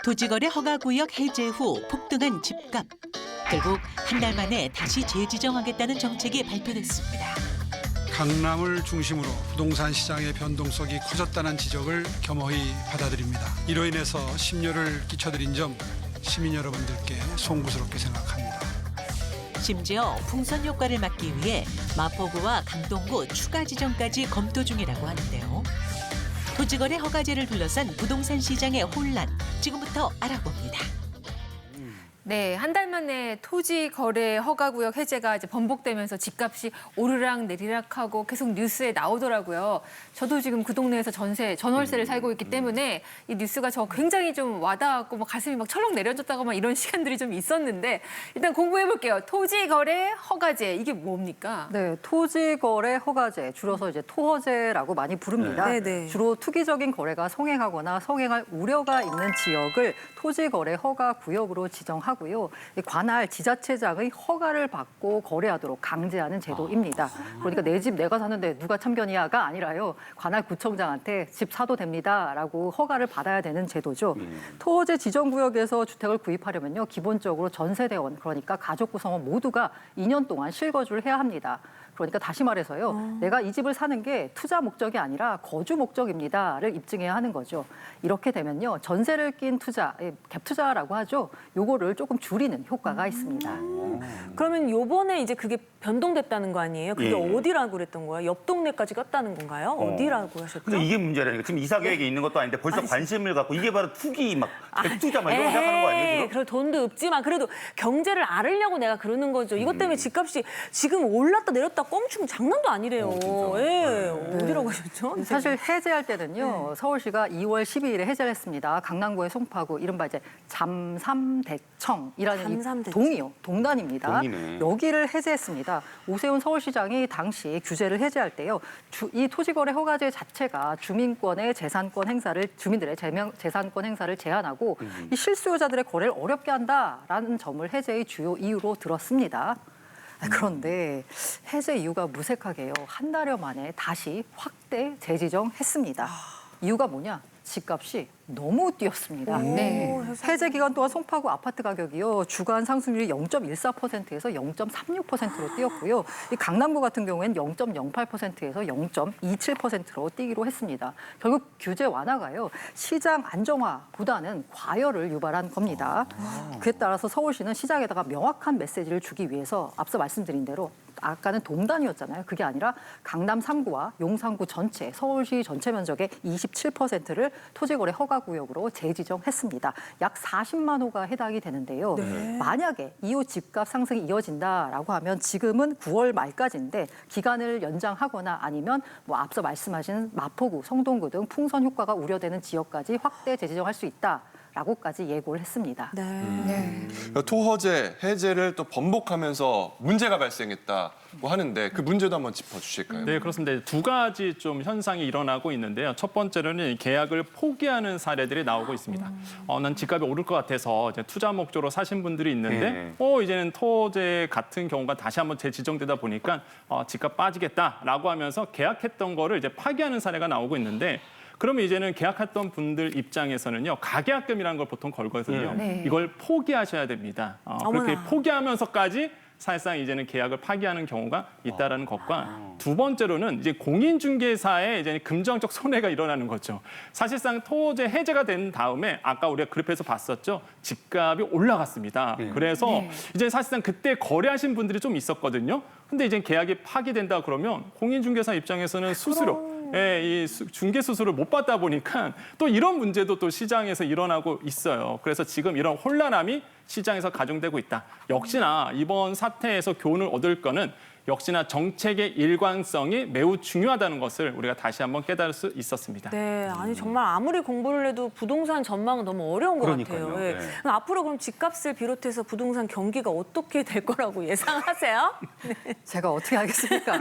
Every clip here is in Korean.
토지거래 허가구역 해제 후 폭등한 집값. 결국 한 달 만에 다시 재지정하겠다는 정책이 발표됐습니다. 강남을 중심으로 부동산 시장의 변동성이 커졌다는 지적을 겸허히 받아들입니다. 이로 인해서 심려를 끼쳐드린 점 시민 여러분들께 송구스럽게 생각합니다. 심지어 풍선 효과를 막기 위해 마포구와 강동구 추가 지정까지 검토 중이라고 하는데요. 토지거래 허가제를 둘러싼 부동산 시장의 혼란, 지금부터 알아봅니다. 네, 한 달 만에 토지 거래 허가구역 해제가 이제 번복되면서 집값이 오르락 내리락하고 계속 뉴스에 나오더라고요. 저도 지금 그 동네에서 전월세를 살고 있기 때문에 이 뉴스가 저 굉장히 좀 와닿았고 막 가슴이 막 철렁 내려졌다고 막 이런 시간들이 좀 있었는데 일단 공부해 볼게요. 토지 거래 허가제 이게 뭡니까? 네, 토지거래 허가제, 줄여서 이제 토허제라고 많이 부릅니다. 네네. 주로 투기적인 거래가 성행하거나 성행할 우려가 있는 지역을 토지거래 허가구역으로 지정하고요. 이 관할 지자체장의 허가를 받고 거래하도록 강제하는 제도입니다. 그러니까 내 집 내가 사는데 누가 참견이야가 아니라요. 관할 구청장한테 집 사도 됩니다라고 허가를 받아야 되는 제도죠. 토허제 지정구역에서 주택을 구입하려면요. 기본적으로 전세대원, 그러니까 가족 구성원 모두가 2년 동안 실거주를 해야 합니다. 그러니까 다시 말해서요. 내가 이 집을 사는 게 투자 목적이 아니라 거주 목적입니다를 입증해야 하는 거죠. 이렇게 되면요. 전세를 낀 투자, 갭 투자라고 하죠. 요거를 조금 줄이는 효과가 있습니다. 그러면 요번에 이제 그게 변동됐다는 거 아니에요? 그게 예. 어디라고 그랬던 거예요? 옆 동네까지 갔다는 건가요? 어디라고 하셨죠? 근데 이게 문제라니까. 지금 이사 계획에 있는 것도 아닌데 벌써 관심을 갖고 이게 바로 투기 막 투자 막 이런 거 생각하는 거 아니에요? 지금? 그럼 돈도 없지만 그래도 경제를 알으려고 내가 그러는 거죠. 이것 때문에 집값이 지금 올랐다 내렸다 꽁충 장난도 아니래요. 예. 어디라고 하셨죠? 사실 해제할 때는요. 서울시가 2월 12일에 해제를 했습니다. 강남구의 송파구, 이른바 이제 잠삼대청이라는 잠삼대청. 동이요. 동단입니다. 동이네. 여기를 해제했습니다. 오세훈 서울시장이 당시 규제를 해제할 때요. 이 토지거래 허가제 자체가 주민권의 재산권 행사를 주민들의 재산권 행사를 제한하고 이 실수요자들의 거래를 어렵게 한다라는 점을 해제의 주요 이유로 들었습니다. 그런데 해제 이유가 무색하게요. 한 달여 만에 다시 확대 재지정했습니다. 이유가 뭐냐? 집값이 너무 뛰었습니다. 네. 해제 기간 동안 송파구 아파트 가격이요. 주간 상승률이 0.14%에서 0.36%로 뛰었고요. 이 강남구 같은 경우에는 0.08%에서 0.27%로 뛰기로 했습니다. 결국 규제 완화가요. 시장 안정화보다는 과열을 유발한 겁니다. 그에 따라서 서울시는 시장에다가 명확한 메시지를 주기 위해서 앞서 말씀드린 대로 아까는 동단이었잖아요. 그게 아니라 강남 3구와 용산구 전체, 서울시 전체 면적의 27%를 토지거래 허가구역으로 재지정했습니다. 약 40만 호가 해당이 되는데요. 만약에 이후 집값 상승이 이어진다라고 하면 지금은 9월 말까지인데 기간을 연장하거나 아니면 뭐 앞서 말씀하신 마포구, 성동구 등 풍선 효과가 우려되는 지역까지 확대 재지정할 수 있다. 라고까지 예고를 했습니다. 토허제 해제를 또 번복하면서 문제가 발생했다고 하는데 그 문제도 한번 짚어주실까요? 네, 그렇습니다. 두 가지 좀 현상이 일어나고 있는데요. 첫 번째로는 계약을 포기하는 사례들이 나오고 있습니다. 난 집값이 오를 것 같아서 이제 투자 목적으로 사신 분들이 있는데, 이제는 토제 같은 경우가 다시 한번 재지정되다 보니까 집값 빠지겠다라고 하면서 계약했던 거를 이제 파기하는 사례가 나오고 있는데. 그러면 이제는 계약했던 분들 입장에서는요. 가계약금이라는 걸 보통 걸거든요. 이걸 포기하셔야 됩니다. 그렇게 포기하면서까지 사실상 이제는 계약을 파기하는 경우가 있다라는 것과 두 번째로는 이제 공인중개사의 이제 금전적 손해가 일어나는 거죠. 사실상 토제 해제가 된 다음에 아까 우리가 그래프에서 봤었죠. 집값이 올라갔습니다. 그래서 이제 사실상 그때 거래하신 분들이 좀 있었거든요. 근데 이제 계약이 파기된다 그러면 공인중개사 입장에서는 수수료 이 중개 수수료를 못 받다 보니까 또 이런 문제도 또 시장에서 일어나고 있어요. 그래서 지금 이런 혼란함이 시장에서 가중되고 있다. 역시나 이번 사태에서 교훈을 얻을 거는 역시나 정책의 일관성이 매우 중요하다는 것을 우리가 다시 한번 깨달을 수 있었습니다. 네, 아니 정말 아무리 공부를 해도 부동산 전망은 너무 어려운 것 그러니까요. 같아요. 예. 네. 그럼 앞으로 그럼 집값을 비롯해서 부동산 경기가 어떻게 될 거라고 예상하세요? 제가 어떻게 알겠습니까?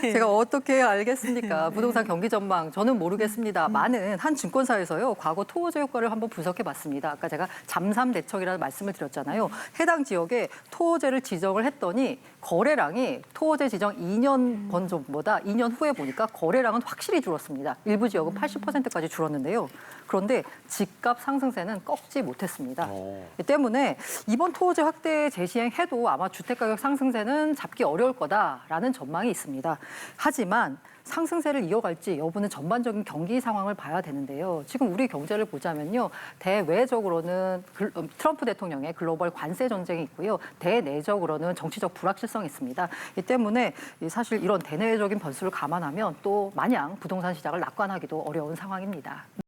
제가 어떻게 알겠습니까? 부동산 경기 전망 저는 모르겠습니다. 많은 한 증권사에서요. 과거 토호제 효과를 한번 분석해봤습니다. 아까 제가 잠삼대청이라는 말씀을 드렸잖아요. 해당 지역에 토호제를 지정을 했더니 거래량이 토호제 지정 2년 전보다 2년 후에 보니까 거래량은 확실히 줄었습니다. 일부 지역은 80%까지 줄었는데요. 그런데 집값 상승세는 꺾지 못했습니다. 이 때문에 이번 토지 확대 재시행해도 아마 주택가격 상승세는 잡기 어려울 거다라는 전망이 있습니다. 하지만 상승세를 이어갈지 여부는 전반적인 경기 상황을 봐야 되는데요. 지금 우리 경제를 보자면요. 대외적으로는 트럼프 대통령의 글로벌 관세 전쟁이 있고요. 대내적으로는 정치적 불확실성이 있습니다. 이 때문에 사실 이런 대내적인 변수를 감안하면 또 마냥 부동산 시장을 낙관하기도 어려운 상황입니다.